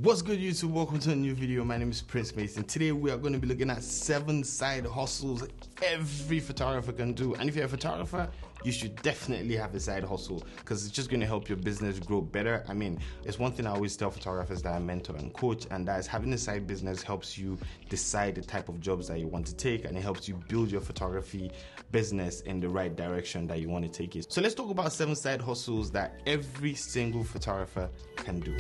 What's good, YouTube? Welcome to a new video. My name is Prince Mason. Today we are going to be looking at 7 side hustles every photographer can do. And if you're a photographer, you should definitely have a side hustle because it's just going to help your business grow better. I mean, it's one thing I always tell photographers that I mentor and coach, and that is having a side business helps you decide the type of jobs that you want to take, and it helps you build your photography business in the right direction that you want to take it. So let's talk about 7 side hustles that every single photographer can do.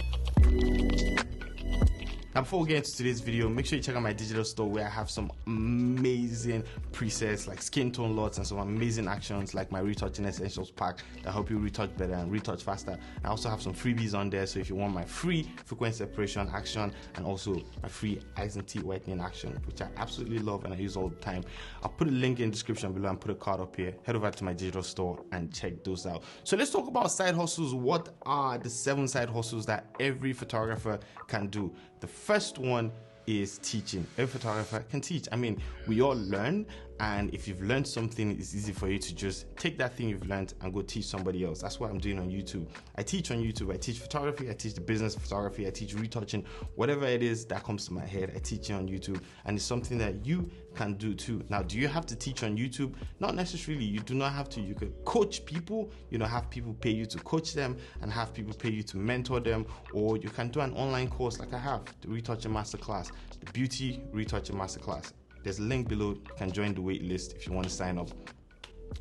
Now, before we get into today's video, make sure you check out my digital store where I have some amazing presets like skin tone lots and some amazing actions like my Retouching Essentials pack that help you retouch better and retouch faster. I also have some freebies on there, so if you want my free frequency separation action and also my free eyes and teeth whitening action, which I absolutely love and I use all the time, I'll put a link in the description below and put a card up here. Head over to my digital store and check those out. So let's talk about side hustles. What are the 7 side hustles that every photographer can do? The first one is teaching. Every photographer can teach. I mean, we all learn, and if you've learned something, it's easy for you to just take that thing you've learned and go teach somebody else. That's what I'm doing on YouTube. I teach on YouTube. I teach photography, I teach the business of photography, I teach retouching, whatever it is that comes to my head, I teach it on YouTube, and it's something that you can do too. Now, do you have to teach on YouTube? Not necessarily. You do not have to. You could coach people, have people pay you to coach them and have people pay you to mentor them, or you can do an online course like I have, the Retouching MASTERCLASS, the Beauty Retouching MASTERCLASS. There's a link below. You can join the wait list if you want to sign up.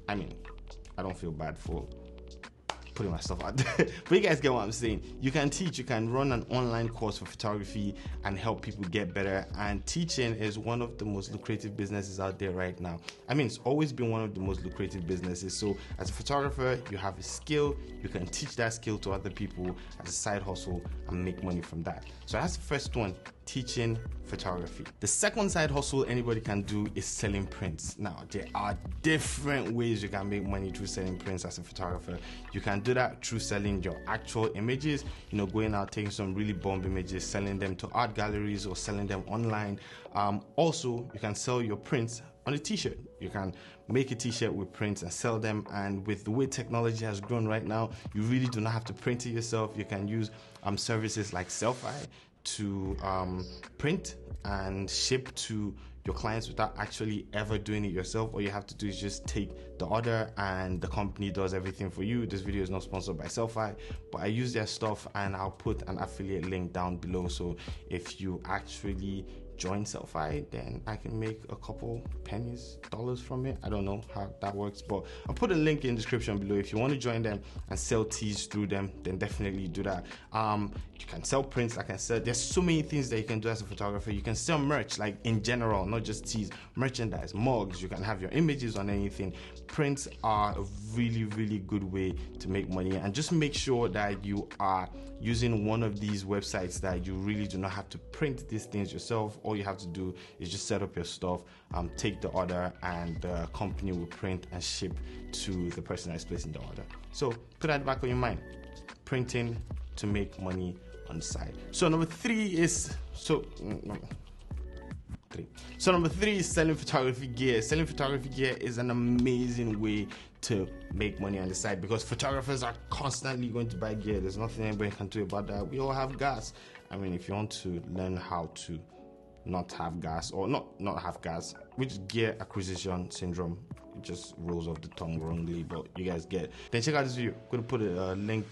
I mean, I don't feel bad for putting my stuff out there, but you guys get what I'm saying. You can teach, you can run an online course for photography and help people get better, and teaching is one of the most lucrative businesses out there right now. I mean, it's always been one of the most lucrative businesses. So as a photographer, you have a skill, you can teach that skill to other people as a side hustle and make money from that. So that's the first one, teaching photography. The second side hustle anybody can do is selling prints. Now, there are different ways you can make money through selling prints as a photographer. You can do that through selling your actual images, going out, taking some really bomb images, selling them to art galleries or selling them online. Also, you can sell your prints on a t-shirt. You can make a t-shirt with prints and sell them, and with the way technology has grown right now, you really do not have to print it yourself. You can use services like Selfie to print and ship to your clients without actually ever doing it yourself. All you have to do is just take the order and the company does everything for you. This video is not sponsored by Selfie, but I use their stuff and I'll put an affiliate link down below. So if you actually join Selfie, then I can make a couple pennies, dollars from it. I don't know how that works, but I'll put a link in the description below. If you want to join them and sell tees through them, then definitely do that. You can sell prints, like I said. There's so many things that you can do as a photographer. You can sell merch, like in general, not just tees, merchandise, mugs. You can have your images on anything. Prints are a really, really good way to make money, and just make sure that you are using one of these websites that you really do not have to print these things yourself. All you have to do is just set up your stuff, take the order, and the company will print and ship to the person that's placing the order. So put that back on your mind. Printing to make money on the side. So number 3 is number 3 is selling photography gear. Selling photography gear is an amazing way to make money on the side because photographers are constantly going to buy gear. There's nothing anybody can do about that. We all have gas. I mean, if you want to learn how to not have gas, or not have gas, which gear acquisition syndrome, it just rolls off the tongue wrongly, but you guys get it. Then check out this video. I'm gonna put a link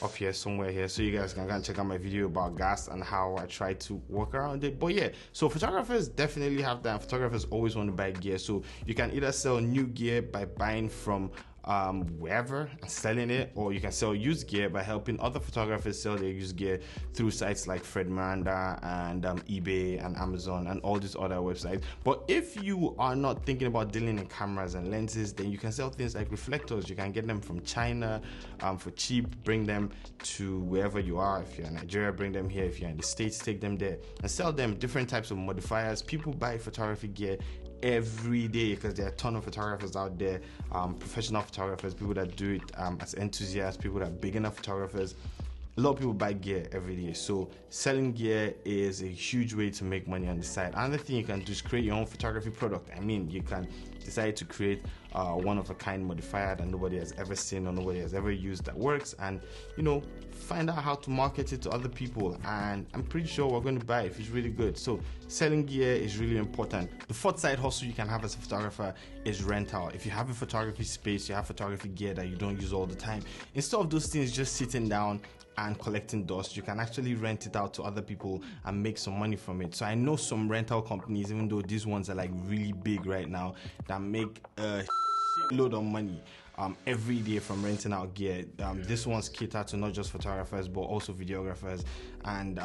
up here somewhere here so you guys can go and check out my video about gas and how I try to work around it. But yeah, so photographers definitely have that. Photographers always want to buy gear, so you can either sell new gear by buying from wherever and selling it, or you can sell used gear by helping other photographers sell their used gear through sites like Fred Miranda and eBay and Amazon and all these other websites. But if you are not thinking about dealing in cameras and lenses, then you can sell things like reflectors. You can get them from China for cheap, bring them to wherever you are. If you're in Nigeria, bring them here. If you're in the States, take them there and sell them. Different types of modifiers. People buy photography gear every day because there are a ton of photographers out there, professional photographers, people that do it as enthusiasts, people that are beginner photographers. a lot of people buy gear every day, so selling gear is a huge way to make money on the side. Another thing you can do is create your own photography product. I mean, you can decide to create one-of-a-kind modifier that nobody has ever seen or nobody has ever used that works, and find out how to market it to other people, and I'm pretty sure we're going to buy it if it's really good. So selling gear is really important. The fourth side hustle you can have as a photographer is rental. If you have a photography space, you have photography gear that you don't use all the time, instead of those things just sitting down and collecting dust, you can actually rent it out to other people and make some money from it. So I know some rental companies, even though these ones are like really big right now, that make a load of money every day from renting out gear. This one's catered to not just photographers but also videographers and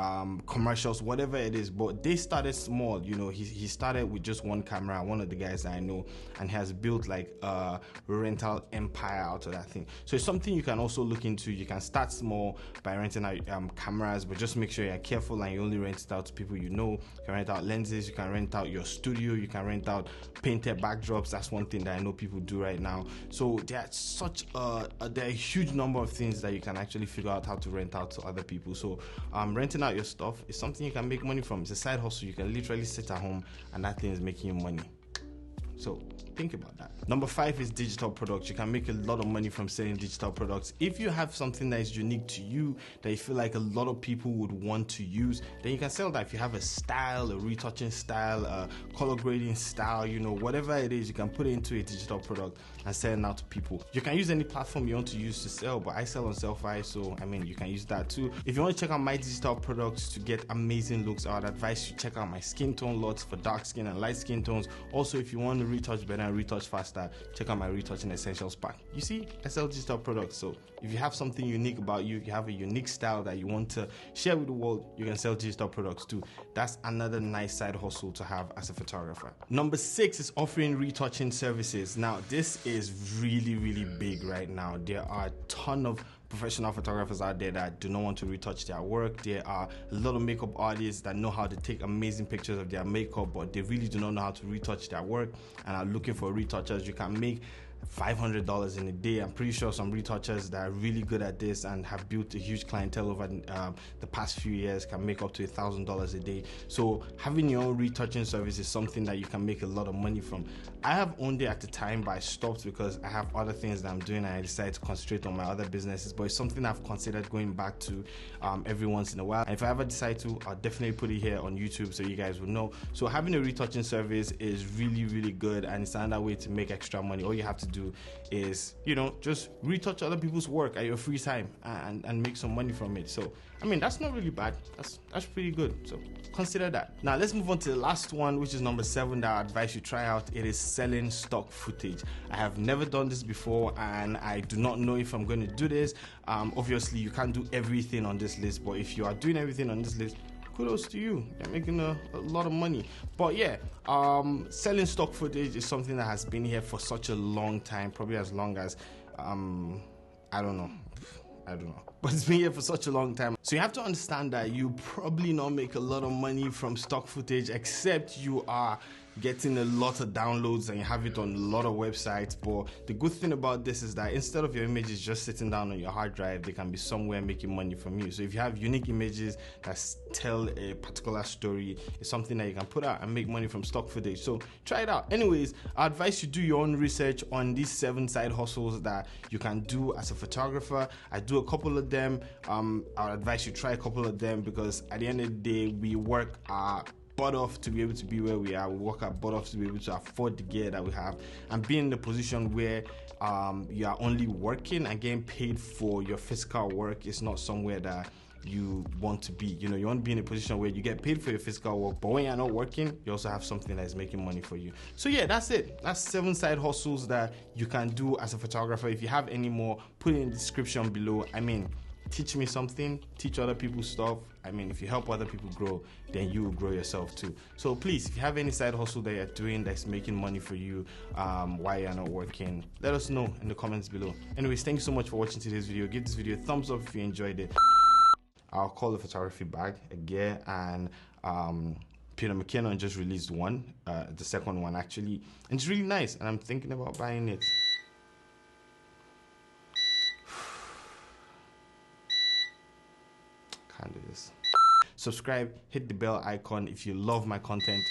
commercials, whatever it is. But they started small. He started with just one camera, one of the guys that I know, and has built like a rental empire out of that thing. So it's something you can also look into. You can start small by renting out cameras, but just make sure you're careful and you only rent it out to people you know. You can rent out lenses, you can rent out your studio, you can rent out painted backdrops. That's one thing that I know people do right now. So there are a huge number of things that you can actually figure out how to rent out to other people. So renting out your stuff is something you can make money from. It's a side hustle. You can literally sit at home and that thing is making you money. So think about that. Number 5 is digital products. You can make a lot of money from selling digital products. If you have something that is unique to you, that you feel like a lot of people would want to use, then you can sell that. If you have a style, a retouching style, a color grading style, whatever it is, you can put it into a digital product and sell it out to people. You can use any platform you want to use to sell, but I sell on Selfie, so you can use that too. If you want to check out my digital products to get amazing looks, I would advise you check out my skin tone lots for dark skin and light skin tones. Also, if you want to retouch better and retouch faster, check out my Retouching Essentials pack. You see, I sell digital products, so if you have something unique about you, if you have a unique style that you want to share with the world, you can sell digital products too. That's another nice side hustle to have as a photographer. Number 6 is offering retouching services. Now, this is really, really big right now. There are a ton of professional photographers out there that do not want to retouch their work. There are a lot of makeup artists that know how to take amazing pictures of their makeup, but they really do not know how to retouch their work and are looking for retouchers. You can make $500 in a day. I'm pretty sure some retouchers that are really good at this and have built a huge clientele over the past few years can make up to $1,000 a day. So having your own retouching service is something that you can make a lot of money from. I have owned it at the time, but I stopped because I have other things that I'm doing and I decided to concentrate on my other businesses. But it's something I've considered going back to every once in a while. And if I ever decide to, I'll definitely put it here on YouTube so you guys will know. So having a retouching service is really, really good, and it's another way to make extra money. All you have to do is just retouch other people's work at your free time and make some money from it. So that's not really bad. That's pretty good. So consider that. Now let's move on to the last one, which is number 7 that I advise you try out. It is selling stock footage. I have never done this before and I do not know if I'm going to do this. Obviously you can't do everything on this list, but if you are doing everything on this list, kudos to you. You're making a lot of money. But yeah, selling stock footage is something that has been here for such a long time, probably as long as I don't know, but it's been here for such a long time. So you have to understand that you probably not make a lot of money from stock footage, except you are getting a lot of downloads and you have it on a lot of websites. But the good thing about this is that instead of your images just sitting down on your hard drive, they can be somewhere making money from you. So if you have unique images that tell a particular story, it's something that you can put out and make money from stock footage. So try it out. Anyways, I advise you do your own research on these 7 side hustles that you can do as a photographer. I do a couple of them. I advise you try a couple of them, because at the end of the day, we work butt off to be able to be where we are. We work our butt off to be able to afford the gear that we have, and be in the position where you are only working and getting paid for your physical work is not somewhere that you want to be. You want to be in a position where you get paid for your physical work, but when you're not working, you also have something that is making money for you. So yeah, that's it. That's 7 side hustles that you can do as a photographer. If you have any more, put it in the description below. Teach me something, teach other people stuff. If you help other people grow, then you will grow yourself too. So please, if you have any side hustle that you're doing that's making money for you while you're not working, let us know in the comments below. Anyways, thank you so much for watching today's video. Give this video a thumbs up if you enjoyed it. I'll call the photography bag a gear, and Peter McKinnon just released one, the second one actually, and it's really nice, and I'm thinking about buying it. guys. Subscribe, hit the bell icon if you love my content.